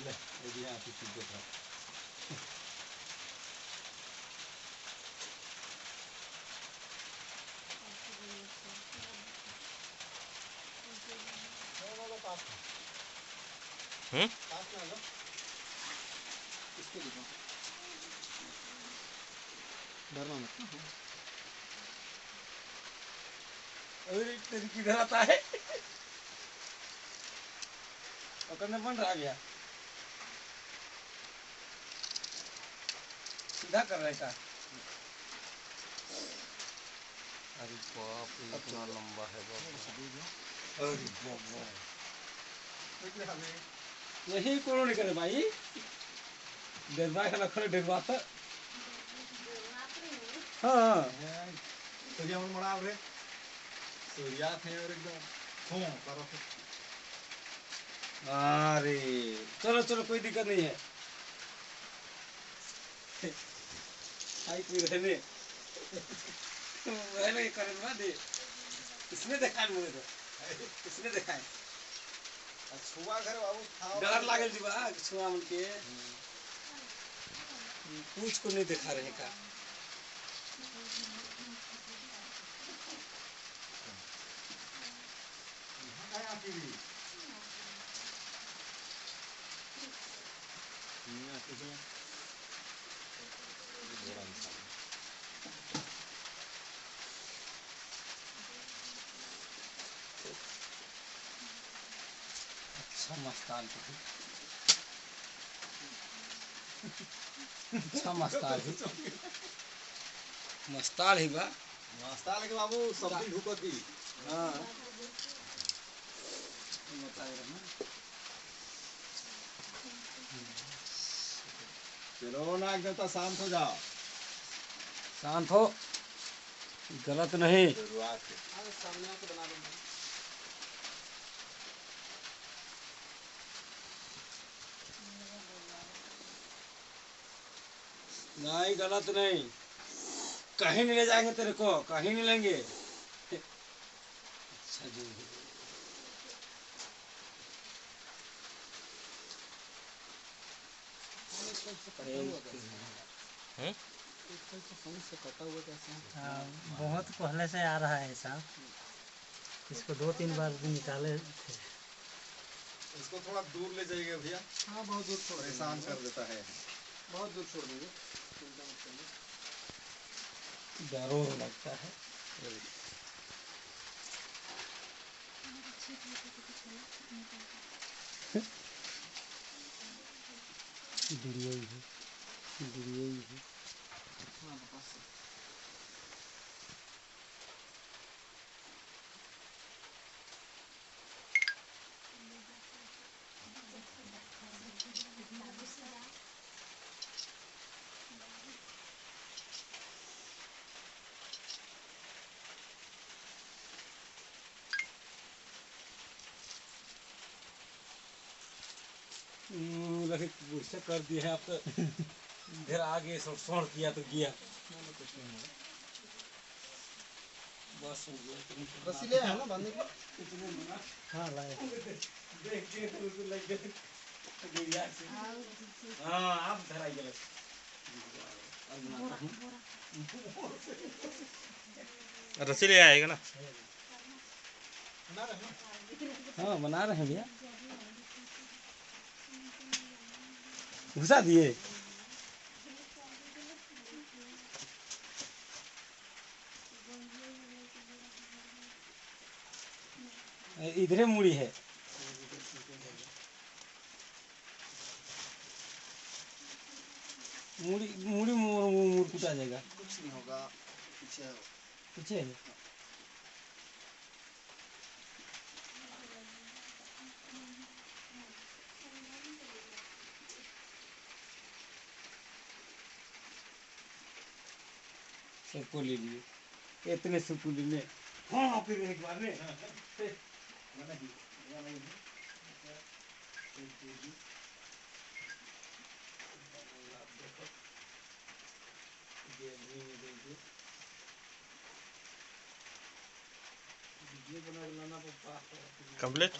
यहाँ पीछे देखा इसको देखो डरना मत। अरे तेरी किधर आता है पकड़ने बन रहा गया सीधा कर रहा है का अरे बाप रे इतना लंबा है बाप। अरे नहीं कोनो नहीं करे भाई डरवा के रखो डरवा तो हाँ सूर्या मन मड़ा रे सूर्या थे और एकदम हो करो। अरे चलो चलो कोई दिक्कत नहीं है आई कोई रहने मैंने करना दे इसने देखा मुझे तो इसने देखा है छुआ घर बाबू डर लागल जी बा छुआ मन के पूछ को नहीं दिखा रहे का अच्छा मस्तान अच्छा मस्तान ही मस्तान ही बा नाश्ता लेके बाबू सब्जी ढुकत दी। हाँ बताए रहा चलो ना एकदम तो शांत हो जाओ। शांत हो गलत नहीं शुरुआत सामने आके बना दूंगा। नहीं गलत नहीं कहीं नहीं ले जाएंगे तेरे को कहीं नहीं लेंगे अच्छा जी हाँ, बहुत पहले से आ रहा है ऐसा। इसको 2-3 बार भी निकाले थे। इसको थोड़ा दूर ले जाइए भैया। हाँ बहुत दूर छोड़ परेशान कर देता है। बहुत दूर छोड़ दीजिए। जरूर लगता है वीडियो ही है वीडियो ही है। लगे गुस्सा कर दिए हैं आप तो इधर आगे सोड़ किया तो गया बस हो गया रस्सी ले आया ना बांधने के लिए? हाँ लाए। देख के तो उसको लग गया गुड़िया से हाँ आप धर आइए रस्सी ले आएगा ना। हाँ बना रहे हैं भैया घुसा दिए इधरे मुड़ी है मुड़ी मुड़ी मुड़ आ जाएगा कुछ नहीं होगा पीछे पीछे सबको ले लिए इतने सबको ले लिए हाँ फिर एक बार ने कंप्लीट।